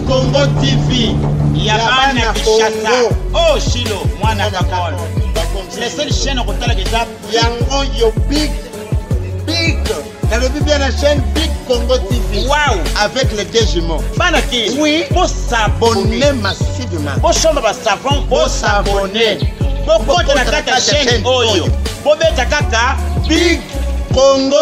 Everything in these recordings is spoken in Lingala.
Congo TV, Yabana Kishasa, oh Shilo, Mwana Kakol. C'est la seule chaîne au côté de la Yango yo big. Dans le bien la chaîne Big Congo TV. Wow. Avec les deux jumeaux. Banaki. Oui. Pour s'abonner massivement. Pour chambre savon, pour s'abonner. Pour côté la chaîne Oyo. Pour mettre kaka Big Congo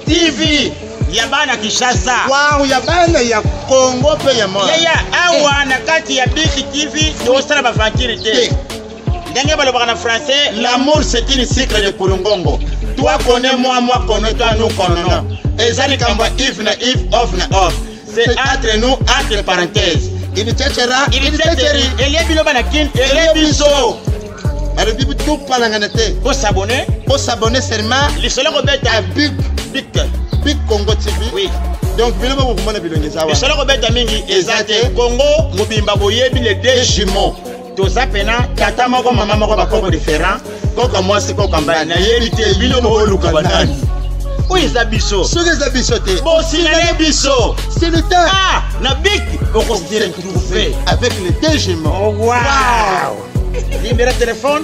TV. Yabana Kishasa. Wow, Yabana ya Congo pe ya moi. Ya awa na kati ya Big TV yo sala ba vantité. Ndenge balobaka na français, l'amour c'est une cycle de Kurungongo. Toi connais moi connais toi nous connaissons. Ezali kamba if na if off na off. C'est entre nous entre parenthèses. Il tchera, il tcheri, elie biloba na kin, elie biso. Alors bibi tout palanganete. Pour s'abonner seulement les seuls rebêtes à Big Congo TV. Oui. Donc biloba ko kumana bilongi zawa. Les seuls rebêtes mingi ezate Congo mobimba boyebi les deux jumeaux. Toza pena tata moko mama moko bakoko différent. Koko mwasi koko mbana yebite bino mo luka banani. Oui, Zabiso. Ce que Zabiso te. Bon, si les biso. C'est le temps. Ah, na big. On considère trouver avec les deux jumeaux. Oh, wow. Numéro de téléphone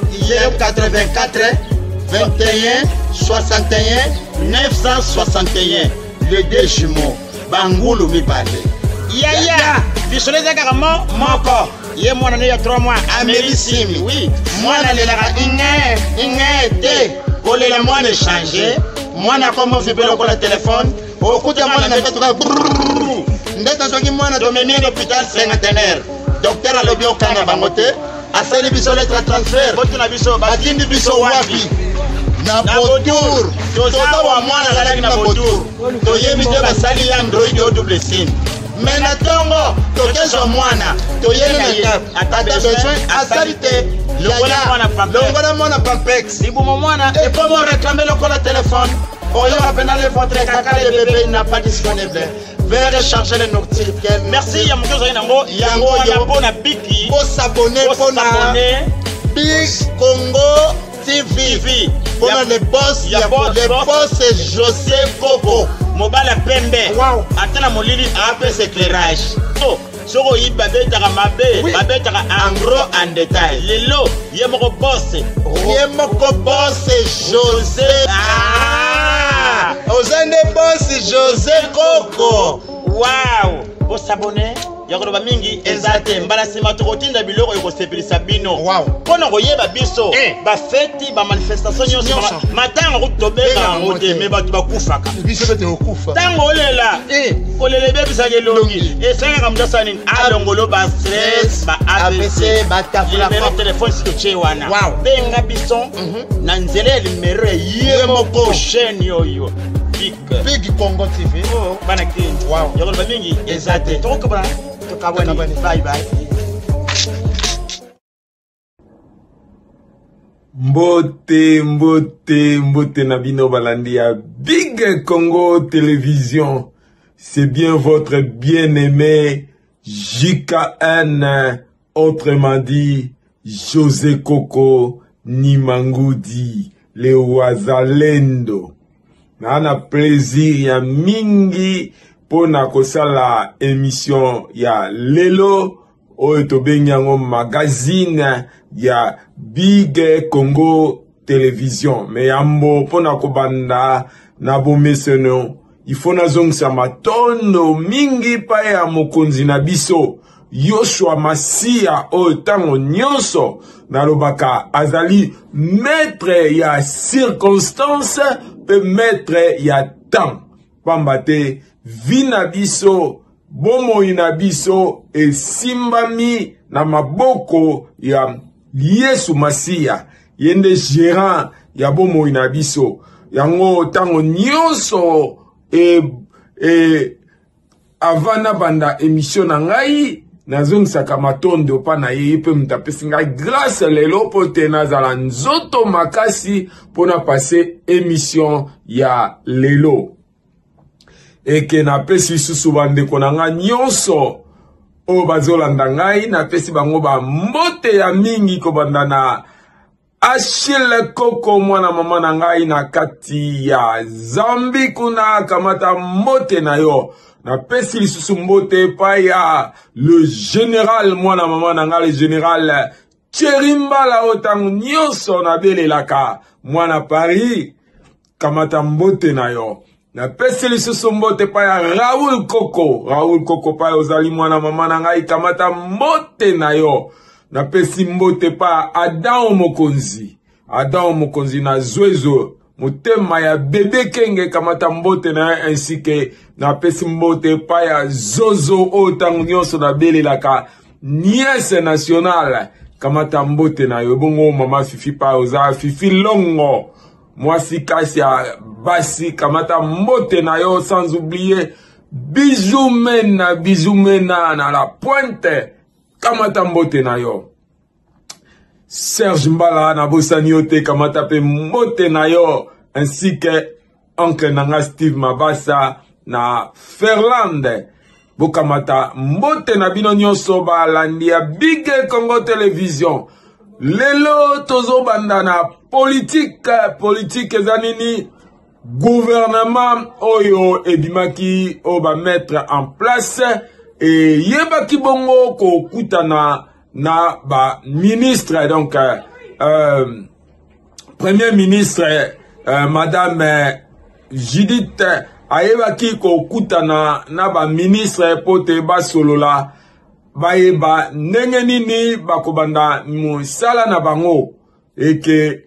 084 21 61 961. Les deux jumeaux. Bangoulou mi parle. Ya. Biso les agaramo moko. Yé moi il y a 3 mois. Amérissimi. Oui. Moi na le la ingé. Pour les mois de changer. Moi na comme vibrer le téléphone. Au coup de moi na fait tout. Ndeta soki moi na dominer l'hôpital cinquantenaire. Docteur a lobby au Kanga bangote. A fait les biso lettre transfert. Botu na biso batindi biso wapi. Na botour. Toza wa moi na la na botour. Toyebi te basali ya Android au double SIM. Mais na tongo tokezo mwana toyele na ata besoin asalite longola mwana pampex ibumo mwana et comment réclamer le téléphone oyo appelez votre caca le bébé n'a pas disponible veuillez recharger le notificateur. Merci ya mtozo yango yango bona biki pour s'abonner pour Big Congo TV pour les boss José Coco Mobala pembe. Wow. Atana molili apes éclairage. So, soko yiba betaka mabe, babetaka en gros en détail. Lelo, yemoko boss. Yemoko boss José. Ah! Ozende boss José Coco. Wow! Pour s'abonner, yakoloba mingi ezate mbala sima tokotinda biloko ekosepelisa bino. Wow. Pona koyeba biso ba feti ba manifestation nyonso matanga kutobeka ngote me batu bakufaka. Biso bete okufa. Tango olela olele bebisa kelongi esanga mdasani alongolo ba stress ba ABC ba tafula pa téléphone si toche wana. Wow. Benga biso na nzele numéro yemoko chaîne yoyo. Big Congo TV. Oh, banaki. Wow. Yakoloba mingi ezate. Tokobana. Bye bye. Mbote Nabino Balandia. Big Congo Télévision. C'est bien votre bien-aimé JKN, autrement dit, José Coco Nimangudi, le Wazalendo. Nana plaisir ya mingi pona kosala émission ya lelo oyo tobengango magazine ya Big Congo Télévision. Mais yambo pona kobanda na bomeseno il faut nazongisa matondo mingi pa ya mokonzi na biso Yoshua Masia oyo tango nyonso nalobaka azali maître ya circonstance pe maître ya temps pambate vina biso bomoi na biso esimbami na maboko ya Yesu Masia yende gérant ya bomoi na biso yango tango nyonso avana banda émission na ngai nazongisaka matondo pa na ye pe mutapesi ngai grâce lelo po te nazala nzoto makasi pona passer émission ya lelo eke napesi susu bandeko na ngai nyonso oyo bazolanda ngai napesi bango bambote ya mingi kobanda na Achille Koko mwana mama na ngai na kati ya Zambi kuna kamata mbote na yo na pesi lisusu mbote pa ya le général mwana mama na ngai le général Cherimbala otangu nyonso na belelaka mwana Paris kamata mbote na yo na pesi lisusu mbote pa ya Raoul Koko pa ozali mwana mama na ngai kamata mbote na yo na pesi mbote pa Adam Mokonzi na Zwezo motema ya bebe kenge kamata mbote na ainsi que na pesi mbote pa ya Zozo otangu nyonso na belelaka nièce nationale kamata mbote na yo bongo mama Fifi pa oza Fifi Longo mwasi kasi ya basi kamata mbote na yo sans oublier Bijou Mena na la pointe kamata mbote na yo Serge Mbala na bosani yote kamata pe mbote na yo ainsi que oncle nanga Steve Mabasa na Ferland bokamata mbote na bino nyonso balandi ya Big Congo Télévision lelo tozo banda na politique ezanini gouvernement oyo ebimaki o ba mettre en place et yebaki bongo ko kutana na ba ministre donc premier ministre madame Judith ayebaki ko kutana na ba ministre pote ba solola bayeba ndenge nini bakobanda musala na bango eke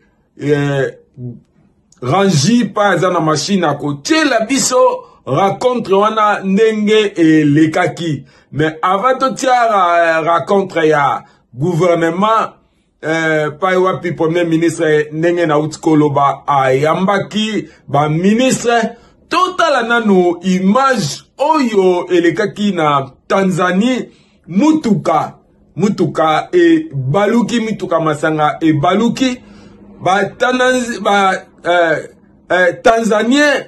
rangi pa za na machine ako tiela biso racontre wana ndenge lekaki mais avant to tia racontre ya gouvernement pa wapi premier ministre ndenge na utikoloba ayambaki ba ministre total nanu image oyo elekaki na Tanzanie mutuka e baluki mituka masanga e baluki Tanzanien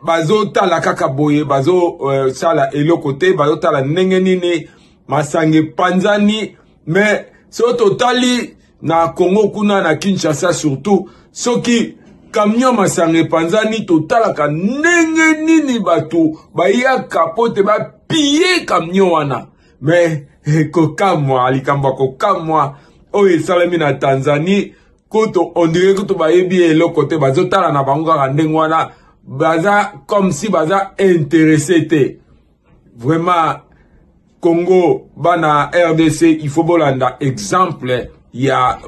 bazo tala kaka boye bazo sala eloko te bazo tala ndenge nini masange panzani mais so totali na Congo kuna na Kinshasa surtout soki camion masange panzani totala ka ndenge nini batu bayaka pote ba piller camion wana mais kokamwa likambo kokamwa oye salami na Tanzanie koto on dirait que to bayebi eloko te bazotala na bango kaka ndenge wana baza comme si baza intéressé te vraiment Congo bana RDC il faut bolanda exemple ya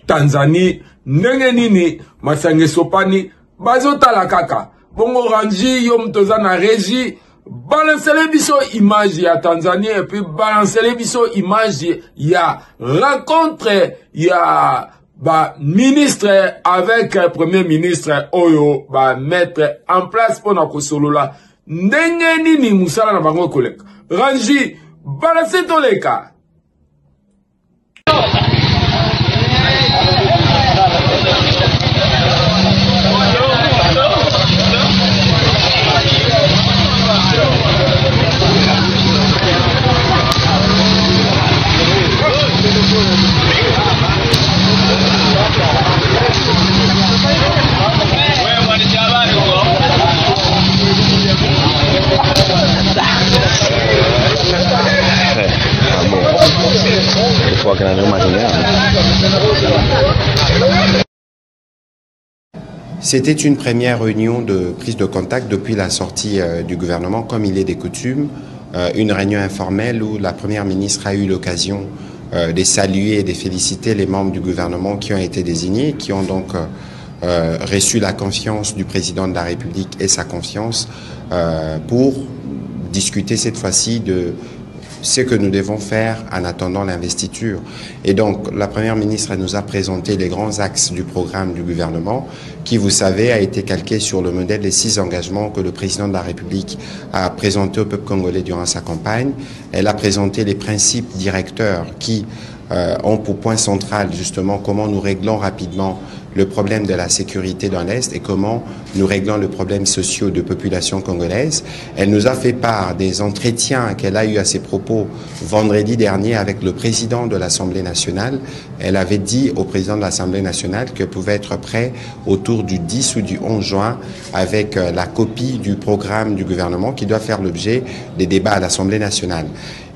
Tanzanie ndenge nini masange sopani bazotala kaka bongo rangi yo mtoza na régie balancez biso image ya Tanzanie et puis balancez biso image ya rencontre ya ba ministre avec premier ministre oyo ba mettre en place pour na kosolola ndenge nini musala na bango koleka rangi balancez toleka C'était une première réunion de prise de contact depuis la sortie du gouvernement, comme il est des coutumes, une réunion informelle où la Première ministre a eu l'occasion de saluer et de féliciter les membres du gouvernement qui ont été désignés, qui ont donc reçu la confiance du président de la République et sa confiance pour discuter cette fois-ci de ce que nous devons faire en attendant l'investiture. Et donc, la Première ministre nous a présenté les grands axes du programme du gouvernement qui, vous savez, a été calqué sur le modèle des 6 engagements que le président de la République a présenté au peuple congolais durant sa campagne. Elle a présenté les principes directeurs qui ont pour point central justement comment nous réglons rapidement le problème de la sécurité dans l'Est et comment nous réglons le problème social de population congolaise. Elle nous a fait part des entretiens qu'elle a eu à ses propos vendredi dernier avec le président de l'Assemblée nationale. Elle avait dit au président de l'Assemblée nationale qu'elle pouvait être prêt autour du 10 ou du 11 juin avec la copie du programme du gouvernement qui doit faire l'objet des débats à l'Assemblée nationale.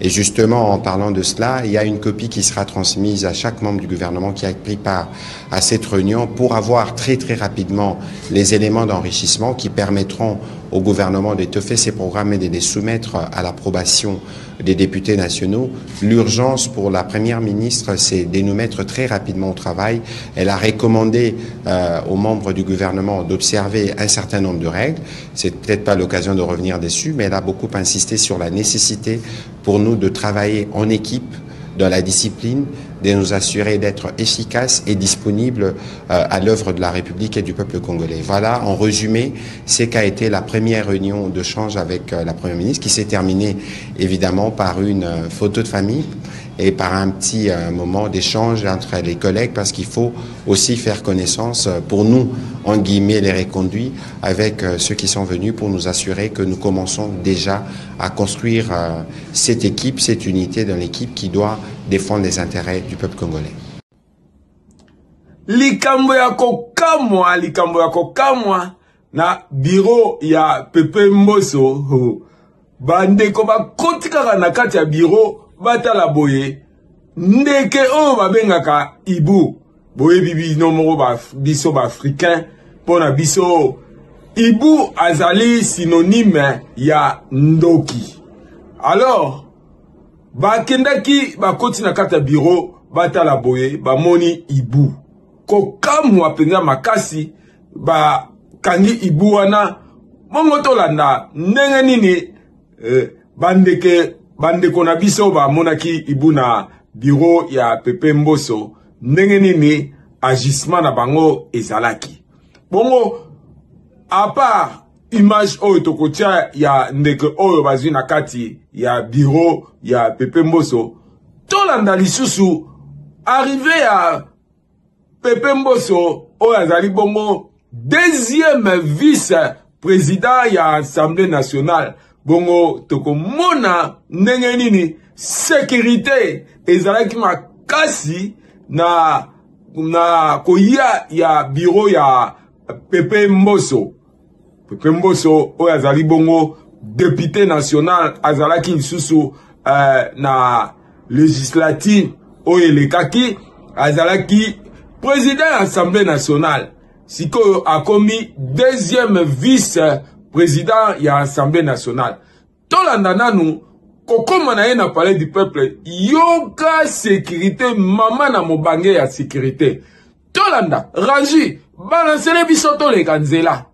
Et justement, en parlant de cela, il y a une copie qui sera transmise à chaque membre du gouvernement qui a pris part à cette réunion pour avoir très rapidement les éléments d'enrichissement qui permettront au gouvernement d'étoffer ces programmes et de les soumettre à l'approbation des députés nationaux. L'urgence pour la Première ministre, c'est de nous mettre très rapidement au travail. Elle a recommandé aux membres du gouvernement d'observer un certain nombre de règles. C'est peut-être pas l'occasion de revenir dessus, mais elle a beaucoup insisté sur la nécessité pour nous de travailler en équipe, dans la discipline, de nous assurer d'être efficaces et disponibles à l'œuvre de la République et du peuple congolais. Voilà, en résumé, ce qu'a été la première réunion de change avec la Première ministre, qui s'est terminée évidemment par une photo de famille et par un petit moment d'échange entre les collègues, parce qu'il faut aussi faire connaissance pour nous, en guillemets, les reconduits, avec ceux qui sont venus pour nous assurer que nous commençons déjà à construire cette équipe, cette unité dans l'équipe qui doit défendre les intérêts du peuple congolais. Likambo ya kokamwa na bureau ya Pepe Mboso bandeko bakotikaka na kati ya bureau batala boye ndeke oyo babengaka ibu boye bino moko biso ba africain pona biso ibu azali synonyme ya ndoki. Alors bakendaki bakoti na kati ya bureau batala boye bamoni ibu kokamwa penza makasi bakangi ibu wana bongo tolanda ndenge nini bandeko na biso bamonaki ibu na bureau ya Pepe Mboso ndenge nini agissement na bango ezalaki. Bongo à part image oyo tokotia ya ndeke oyo bazwi na kati ya bureau ya Pepe Mboso, tolanda lisusu arrivé ya Pepe Mboso oyo azali bongo deuxième vice-président ya Assemblée nationale. Bongo tokomona ndenge nini sécurité ezalaki makasi na koya ya bureau ya Pepe Mboso. Pepe Mboso oyo azali bongo député national azalaki lisusu na législative oyo elekaki azalaki président ya Assemblée nationale. Sikoyo akomi deuxième vice-président ya Assemblée nationale. Tolanda nanu kokoma na ye na palais du peuple yoka sécurité mama na mobange ya sécurité. Tolanda rangi balancele biso toleka nzela.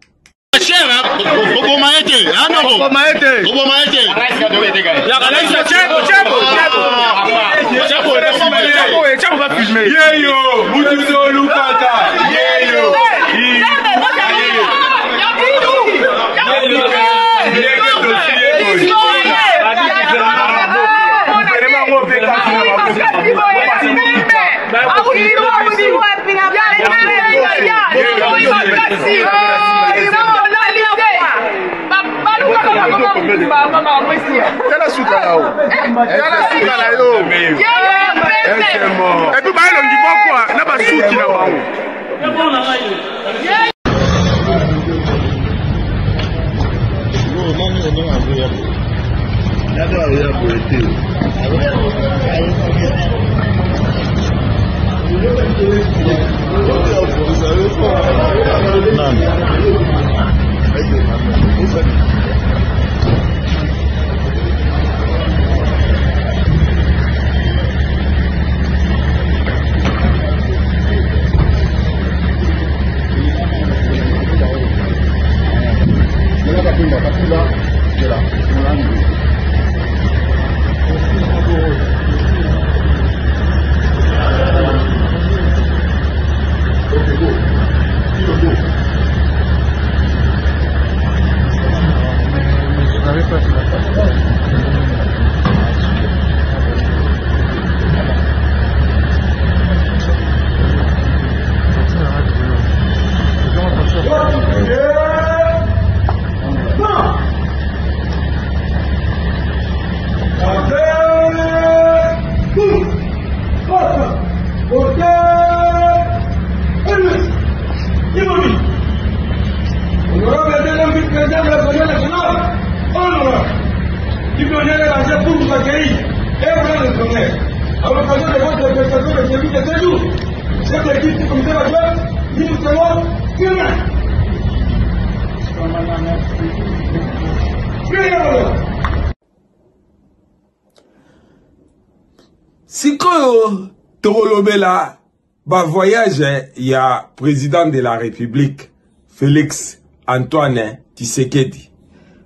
Sikoyo Torolobela, ba voyage, il y a président de la République, Félix Antoine Tshisekedi.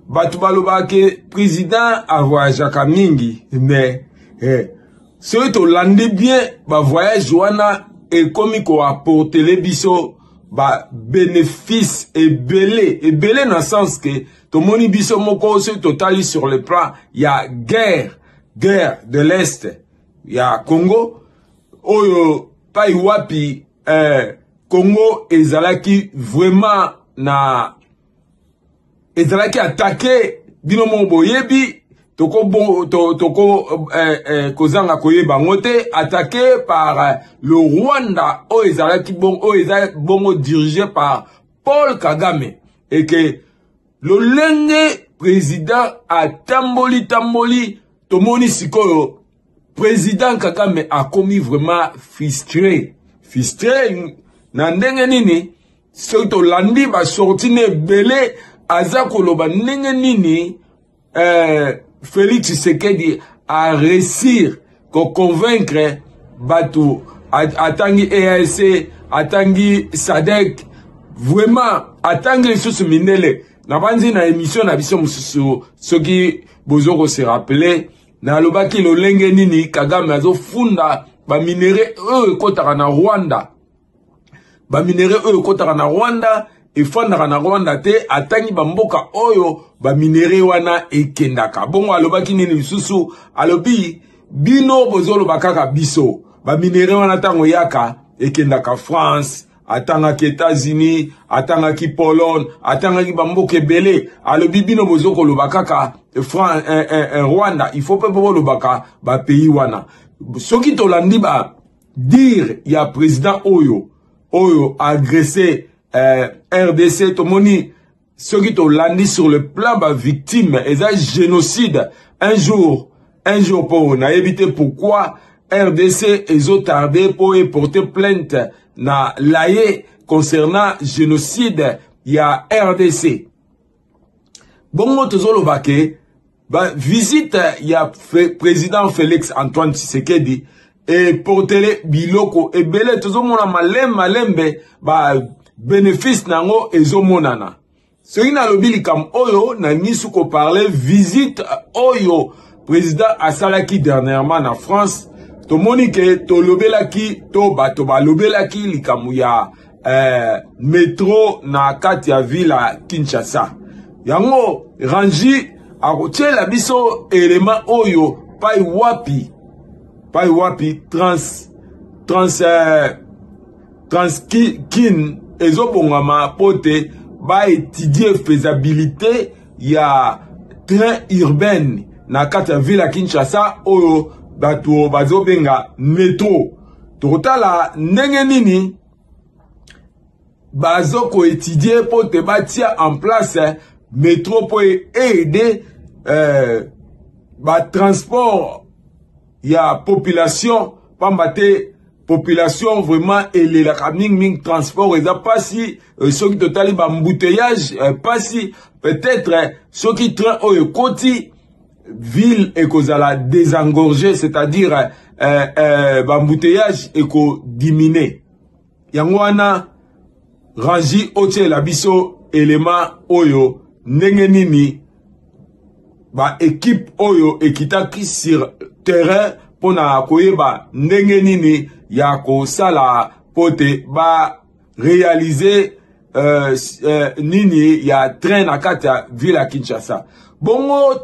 Batubaloba ke président a voyagé à mingi, mais ce to lande bien, ba voyage wana et comme ko apporte les biso ba bénéfice et belé dans le sens que to moni biso moko se totali sur le plan, il y a guerre de l'Est. Il y a Congo, oyo paiwapi Congo ezalaki vraiment na ezalaki attaqué binomo boyebi toko kozanga koyeba ngote attaqué par le Rwanda o ezalaki bongo dirigé par Paul Kagame et que le lenge président a tamboli tomoni sikoyo président Kagame a commis vraiment frustré na ndenge nini soto landi ba sorti ne belé azako loba ndenge nini Félix Tshisekedi a réussir ko convaincre batu atangi EAC atangi SADC vraiment atangi sous minele na banzi na émission na biso mususu soki bozoko se rappeler na lobaki lo lenge nini Kagame azo funda ba minere ekotaka na Rwanda ba minere ekotaka na Rwanda efandaka na Rwanda te atangi bamboka oyo ba minere wana ekendaka bongo alobaki nini bisusu alobi bino bozolo bakaka biso ba minere wana tango yaka ekendaka France atangaki États-Unis atangaki Pologne atangaki bamboka ebele alobi bino bozoko lobakaka Rwanda, il faut pas le baka ba pays wana. Soki to landi ba dire il y a président Oyo agressé RDC to moni soki to landi sur le plan ba victime et ça génocide un jour pour na éviter pourquoi RDC ezo tardé pour porter plainte na l'AE concernant génocide il y a RDC. Bongo tozolo bake ba visite y a président Félix Antoine Tshisekedi et portele biloko et belé tozomona malembe ba bénéfice nango ezomonana. Soki na lobili kam oyo na nisuko parler visite oyo président asalaki dernièrement na France to monike to lobelaki to bato ba lobelaki likamu ya métro na kati ya ville Kinshasa. Yango rangi akotiela biso élément oyo pai wapi transkin ezobongama pote ba étudier faisabilité ya train urbaine na kati ya ville Kinshasa oyo bato bazobenga métro totala ndenge nini bazoko étudier pote batia en place métro pour aider ba transport ya population pambate population vraiment elelaka mingi transport eza pasi soki totali ba embouteillage pasi peut-être soki train oyo koti ville ekozala désengorgé, c'est-à-dire ba embouteillage eko diminuer. Yango wana rangi otie la biso élément oyo ndenge nini ba équipe oyo ekitaki sur terrain pona koyeba ndenge nini ya kosala pote ba réaliser nini ya train na kati ya ville ya Kinshasa. Bongo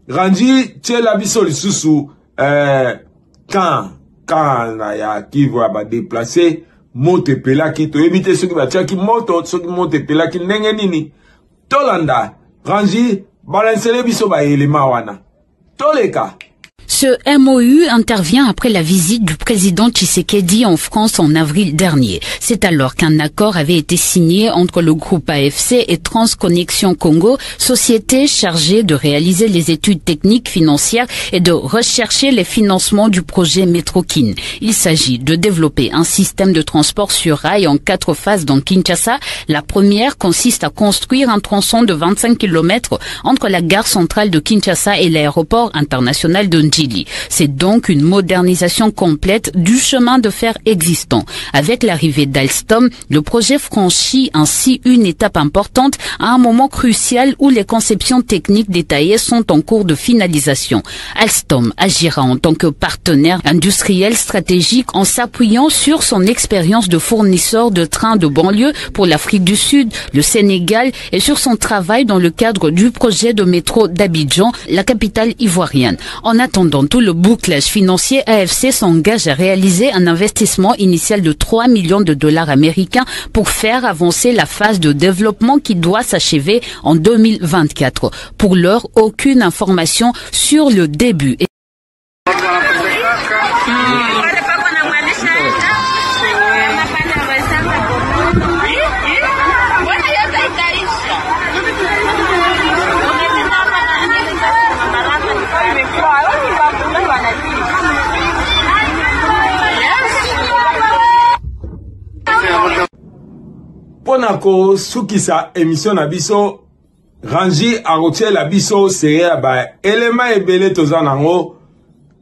rangi tie la biso lisusu quand ya Kivu ba déplacer moto pelaki to ebite soki batiaki moto soki moto pelaki ndenge nini tolanda rangi balancele biso ba elema wana toleka. Ce MOU intervient après la visite du président Tshisekedi en France en avril dernier. C'est alors qu'un accord avait été signé entre le groupe AFC et Transconnexion Congo, société chargée de réaliser les études techniques, financières et de rechercher les financements du projet Metrokin. Il s'agit de développer un système de transport sur rail en 4 phases dans Kinshasa. La première consiste à construire un tronçon de 25 km entre la gare centrale de Kinshasa et l'aéroport international de Ndjili. C'est donc une modernisation complète du chemin de fer existant. Avec l'arrivée d'Alstom, le projet franchit ainsi une étape importante à un moment crucial où les conceptions techniques détaillées sont en cours de finalisation. Alstom agira en tant que partenaire industriel stratégique en s'appuyant sur son expérience de fournisseur de trains de banlieue pour l'Afrique du Sud, le Sénégal et sur son travail dans le cadre du projet de métro d'Abidjan, la capitale ivoirienne. En attendant tout le bouclage financier, AFC s'engage à réaliser un investissement initial de 3 millions de dollars américains pour faire avancer la phase de développement qui doit s'achever en 2024. Pour l'heure, aucune information sur le début. Pona ko sukisa émission na biso rangi arotie la biso seria ba élément ebele tozanango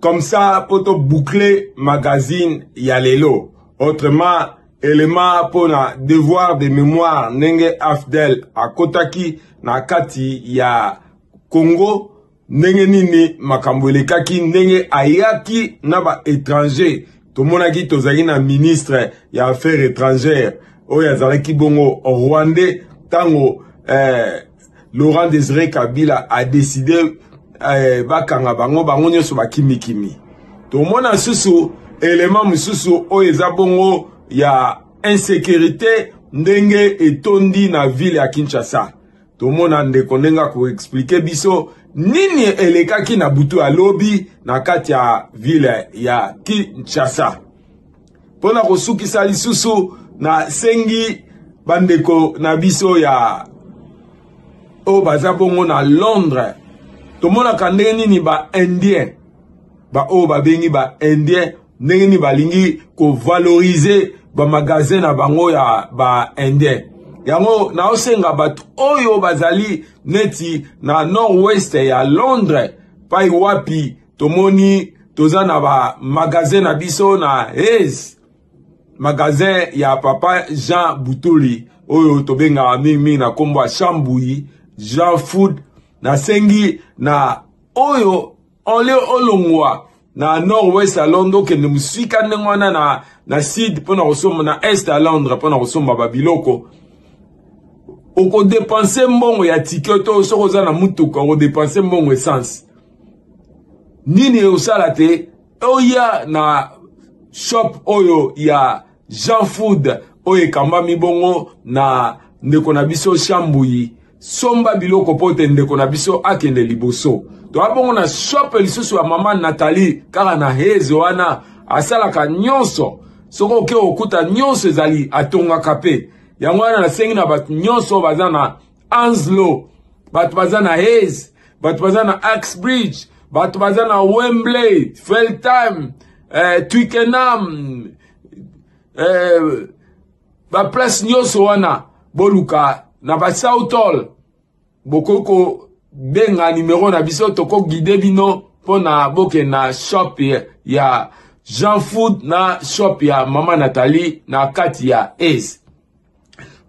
comme ça poto boucler magazine ya lelo. Autrement élément pona devoir de mémoire nenge Afdel akotaki na kati ya Congo ndenge nini makambo elekaki ndenge ayaki na ba étranger tomonaki tozaki na ministre ya affaires étrangères oyo azalaki bongo rwandais tango Laurent Désiré Kabila a décidé bakanga bango nyonso bakimikimi tomona susu élément mususu oyo eza bongo ya insécurité ndenge etondi na ville ya Kinshasa tomona ndeko ndenga ko expliquer biso nini elekaki na butu ya lobi na kati ya ville ya Kinshasa pona kosukisa lisusu na sengi bandeko na biso ya o baza bongo na Londres tomona ka ndenge nini ba indien ba o babengi ba indien ndenge nini balingi ko valoriser ba magasin na bango ya ba indien yango na osenga batu oyo bazali neti na nord-ouest ya Londres pai wapi tomoni toza na ba magasin na biso na Hayes magasin ya papa Jean Boutoli oyo tobenga mimi na kombo ya Chambouyi Jean Food na sengi na oyo ole olongwa na nord-ouest ya Londres kende musika ndengwana na sud pona kosomba na est ya Londres pona kosomba babiloko oko dépenser mbongo ya ticket to soko za na mutuka oko dépenser mbongo essence nini osala te oya na shop oyo ya Jean Food oyo kambami bongo na ndeko na biso Chambouyi somba biloko pote ndeko na biso akende liboso to abongo na shop lisusu ya mama Nathalie kaka na Hayes wana asalaka nyonso soko ke okuta nyonso ezali atongaka pe yango wana na sengi na batu nyonso baza na Anslo batu baza na Hayes batu baza na Axbridge batu baza na Wembley Feltham Twickenham ba place nyonso wana boluka na ba Southall bokoko benga numéro na biso toko guide bino pona boke na shop ya Jean Food na shop ya Mama Nathalie na kati ya Ace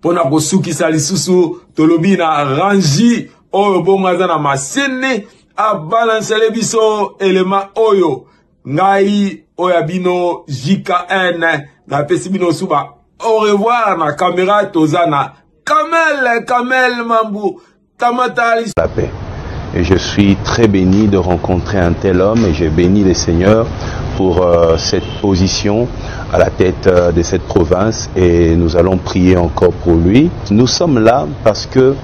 pona kosukisa lisusu tolobi na rangi oyo bongaza na masene a balancele biso elema oyo ngai oya bino JKN na pesi bino suba au revoir na caméra tozana Kamel Mambu Tamatali la paix. Et je suis très béni de rencontrer un tel homme et je bénis les seigneurs pour cette position à la tête de cette province et nous allons prier encore pour lui. Nous sommes là parce que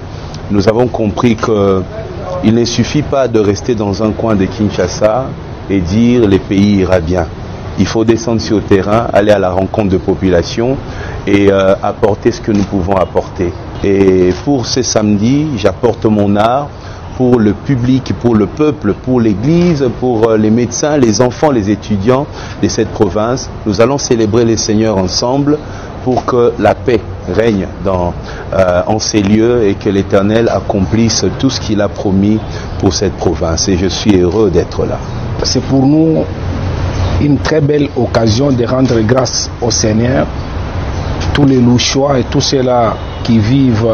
nous avons compris qu'il ne suffit pas de rester dans un coin de Kinshasa et dire le pays ira bien. Il faut descendre sur le terrain, aller à la rencontre de populations et apporter ce que nous pouvons apporter. Et pour ce samedi, j'apporte mon art pour le public, pour le peuple, pour l'église, pour les médecins, les enfants, les étudiants de cette province. Nous allons célébrer les Seigneurs ensemble pour que la paix règne en ces lieux et que l'Éternel accomplisse tout ce qu'il a promis pour cette province. Et je suis heureux d'être là. C'est pour nous une très belle occasion de rendre grâce au Seigneur. Tous les Louchois et tous ceux-là qui vivent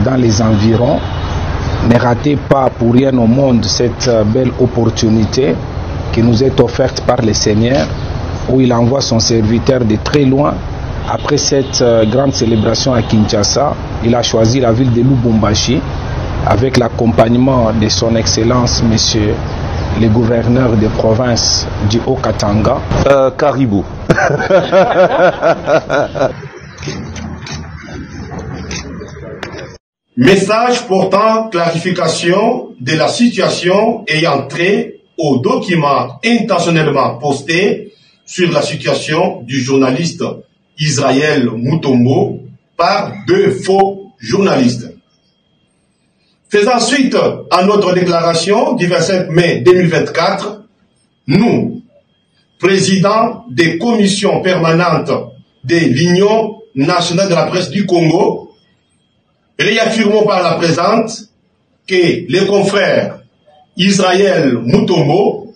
dans les environs, ne ratez pas pour rien au monde cette belle opportunité qui nous est offerte par le Seigneur, où il envoie son serviteur de très loin. Après cette grande célébration à Kinshasa, il a choisi la ville de Lubumbashi avec l'accompagnement de son Excellence, Monsieur le gouverneur de province du Haut-Katanga. Caribou. Message portant clarification de la situation ayant trait aux documents intentionnellement postés sur la situation du journaliste Israël Mutombo par deux faux journalistes. Faisant suite à notre déclaration du 27 mai 2024, nous, présidents des commissions permanentes de l'Union nationale de la presse du Congo, réaffirmons par la présente que les confrères Israël Mutombo,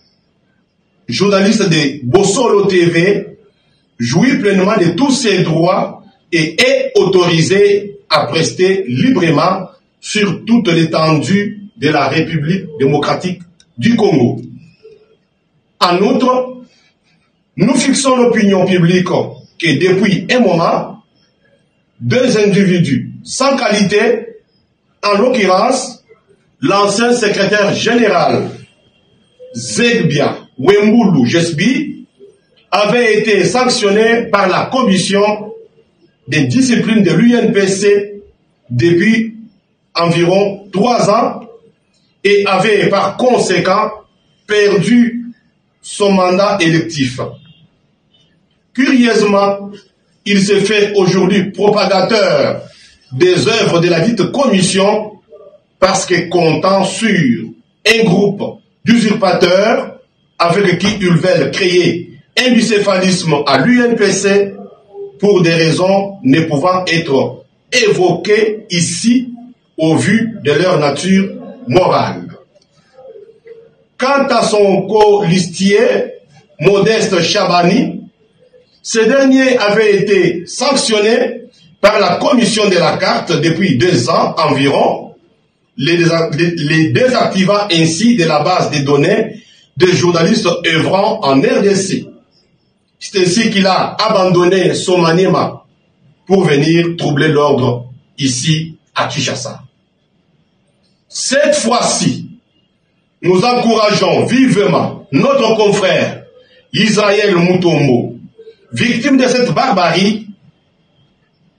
journaliste de Bossolo TV, jouit pleinement de tous ses droits et est autorisé à prester librement sur toute l'étendue de la République démocratique du Congo. En outre, nous fixons l'opinion publique que depuis un moment, deux individus sans qualité, en l'occurrence l'ancien secrétaire général Zegbia Wembulu Jesbi, avait été sanctionné par la commission des disciplines de l'UNPC depuis environ 3 ans et avait par conséquent perdu son mandat électif. Curieusement, il se fait aujourd'hui propagateur des œuvres de la dite commission parce que comptant sur un groupe d'usurpateurs avec qui ils veulent créer un bicéphalisme à l'UNPC pour des raisons ne pouvant être évoquées ici au vu de leur nature morale. Quant à son co-listier, Modeste Chabani, ce dernier avait été sanctionné par la commission de la carte depuis 2 ans environ, les désactivant ainsi de la base des données des journalistes œuvrant en RDC. C'est ainsi qu'il a abandonné son Maniema pour venir troubler l'ordre ici à Kinshasa. Cette fois-ci, nous encourageons vivement notre confrère Israël Mutombo, victime de cette barbarie,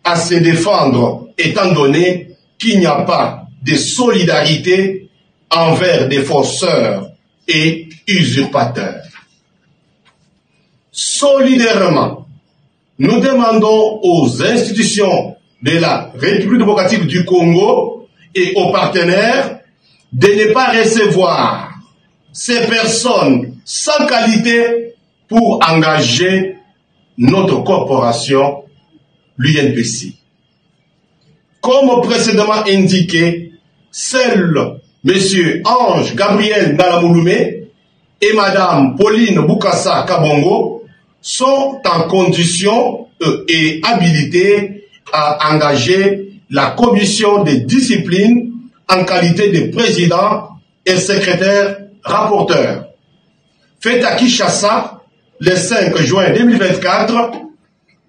à se défendre étant donné qu'il n'y a pas de solidarité envers des forceurs et usurpateurs. Solidairement, nous demandons aux institutions de la République démocratique du Congo et aux partenaires de ne pas recevoir ces personnes sans qualité pour engager notre corporation, l'UNPC. Comme précédemment indiqué, seuls M. Ange Gabriel Ngalamouloumé et Mme Pauline Boukassa Kabongo sont en condition et habilités à engager la commission de discipline en qualité de président et secrétaire rapporteur. Fait à Kinshasa le 5 juin 2024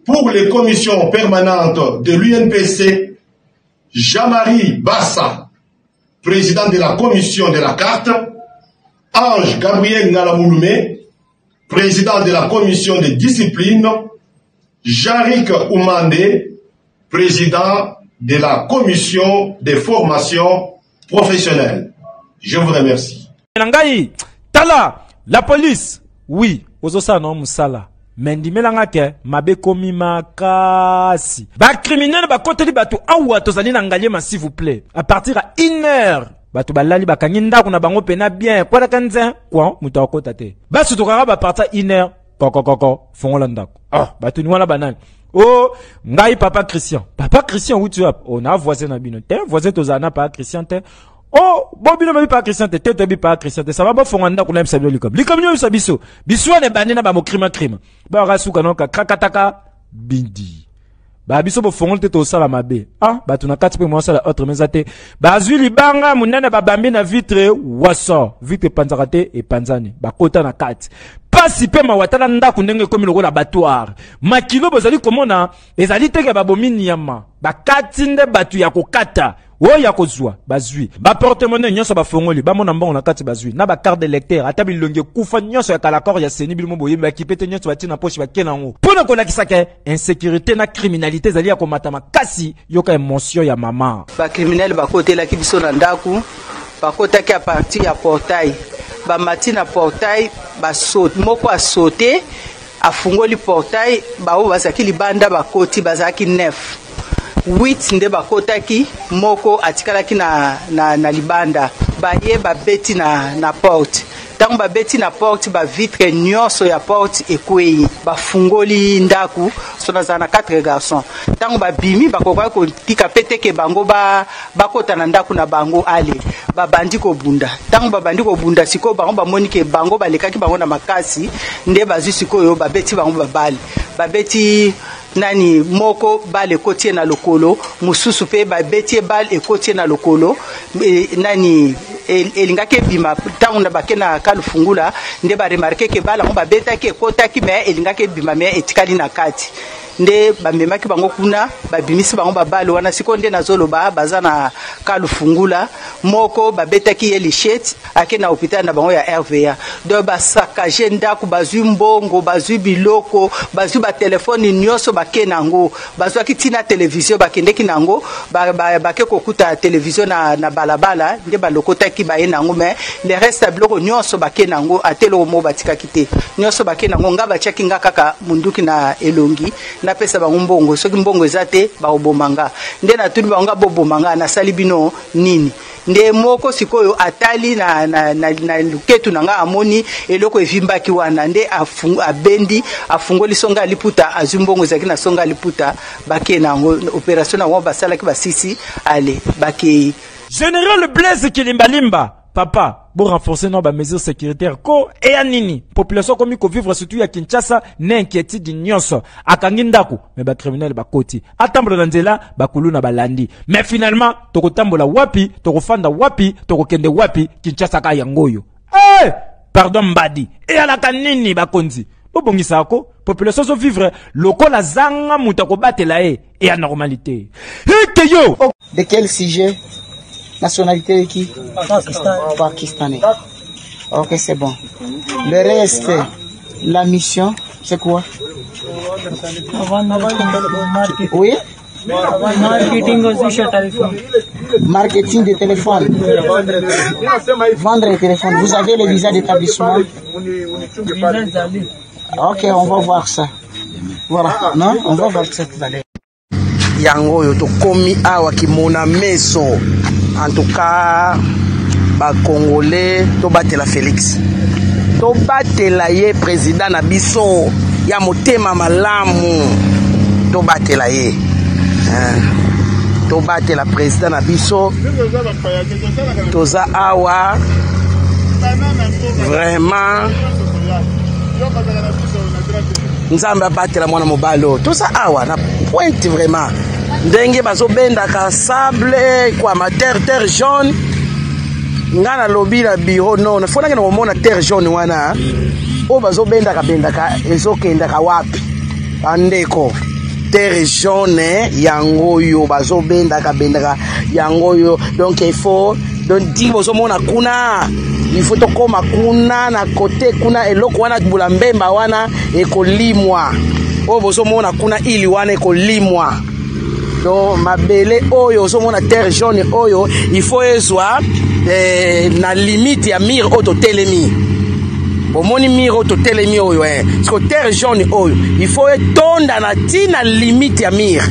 pour les commissions permanentes de l'UNPC, Jean-Marie Bassa, président de la commission de la carte, Ange Gabriel Ngalamouloumé, président de la commission de discipline, Jarik Oumandé, président de la commission de formation professionnelle. Je vous remercie. Tala, la police, oui, ozosa no musala. Mendi melanga ke mabe komi makasi. Ba criminel ba koteli batu awa tozali na ngaliema s'il vous plaît. À partir à 1h, batu balali bakangi ndako na bango pena bien. Kwa la kanzen, kwa muta okota te. Ba sutokara ba partir 1h, koko fongola ndako. Ah, batu ni wana banani. Oh, ngai papa Christian. Papa Christian où tu es? On a voisin na bino. Te voisin tozana papa Christian te. Oh, bobino mabi pa Christian te, te bi pa Christian te. Ça va ba fonganda kuna msabilo likom. Likom nyo biso. Biso ne banena ba mo crime. Ba rasuka noka krakataka bindi. Ba biso bo fongol te to sala mabe. Ah, ba tuna kati pe mo sala autre mezate. Ba zwi libanga munene ba bambi na vitre waso. Vitre panzakate e panzani. Ba kota na kati. Pasi pe mawatala ndako ndenge komi loko la battoir. Makilo bozali komona ezali teke babomini yama. Ba kati nde batu ya kokata. O ya kozwa bazui ba porte-monnaie nyonso ba fongoli ba mona mbongo na kati bazui na ba carte d'électeur ata bilonge kufa nyonso ya kalakor ya seni bilimo boye ba kipete nyonso batina poche ba kena ngo pona ko lakisa ke insécurité na criminalité zali ya komata makasi yoka émotion ya mama ba criminel ba kotela ki biso na ndaku ba kotaki a partir ya portail ba matina portail ba saute moko a sauter a fungoli portail ba o bazaki libanda ba koti bazaki 9 8 nde bakotaki moko atikalaki na libanda baye babeti na porte tango babeti na porte ba vitre nyonso ya porte ekwei bafungoli ndaku sona za na 4 garçons tango babimi bakoka ko tika peteke bango bakota na ndaku na bango ale babandi ko bunda tango babandi ko bunda siko bango bamoni ke bango balekaki bango na makasi nde bazu sikoyo babeti bango babali babeti nani moko bal ekotie na lokolo mususu pe ba betie bal ekotie na lokolo nani elingake bima tangu na bakena kalufungula nde ba remarquer ke bala ba betaki ekotaki me elingake bima me etikali na kati nde bamemaki bango kuna babimisi bango babali wana siko nde nazoloba bazana kalufungula moko babetaki ye lichette ake na hôpital na bango ya RVA do basakaje ndaku bazwi mbongo bazwi biloko bazwi ba telefone nyonso bakenango bazwaki tina television bakendeki nango bake kokuta television na balabala nde balokotaki baye nango mais le reste biloko nyonso bakenango atelo mo batikaki te nyonso bakenango ngaba chaki ngakaka munduki na elongi na pesa bango mbongo soki mbongo ezate ba obomanga nde na tuni bango bobomanga na salibino nini nde moko sikoyo atali na luketu nanga amoni eloko evimbaki wana nde abendi afungoli songa liputa azumbongo zaki na songa liputa bake nango opération na basalaki basisi ale bake Général Blaise Kilimbalimba papa pour renforcer nos mesures sécuritaires ko et anini population comme ko vivre surtout à Kinshasa n'inquiétude nyonso akangi ndako mais ba criminel ba koti atambola na nzela ba kuluna balandi mais finalement tokotambola wapi tokofanda wapi tokokende wapi Kinshasa ka yangoyo pardon mbadi et ala kanini ba konzi bobongisa ko population so vivre lokola zanga mutako batela et à normalité yo de quel sujet? Nationalité de qui? Pakistanais. Ok, c'est bon. Le reste, la mission, c'est quoi? Oui? Marketing aussi téléphone. Marketing de téléphone. Vendre les téléphones. Vous avez le visa d'établissement? Ok, on va voir ça. Voilà. Non? On va voir ça tout à l'heure. Yango yo to komi awa kimona meso. En tout cas, ba Congolais to batela Félix. To batela ye président na biso. ya motema malamu tobatela ye tobatela président na biso toza awa vraiment nzambe abatela mwana mobali oyo toza awa na pointe vraiment ndenge bazobendaka sable kwa terre jaune nga nalobi na biro non fonake na komona terre jaune wana oyo bazobendaka ezokendaka wapi bandeko terre jaune yango oyo bazobendaka yango oyo donc il faut donc di bozomona kuna il faut tokoma kuna na kote kuna eloko wana bula mbemba wana ekolimwa oyo bozomona kuna ili wana ekolimwa donc mabele oyo ozomona terre jaune oyo il faut ezwa na limite ya mire oyo totelemi bomoni mire oyo totelemi oyo parce que terre jaune oyo il faut etonda na tina limite ya mire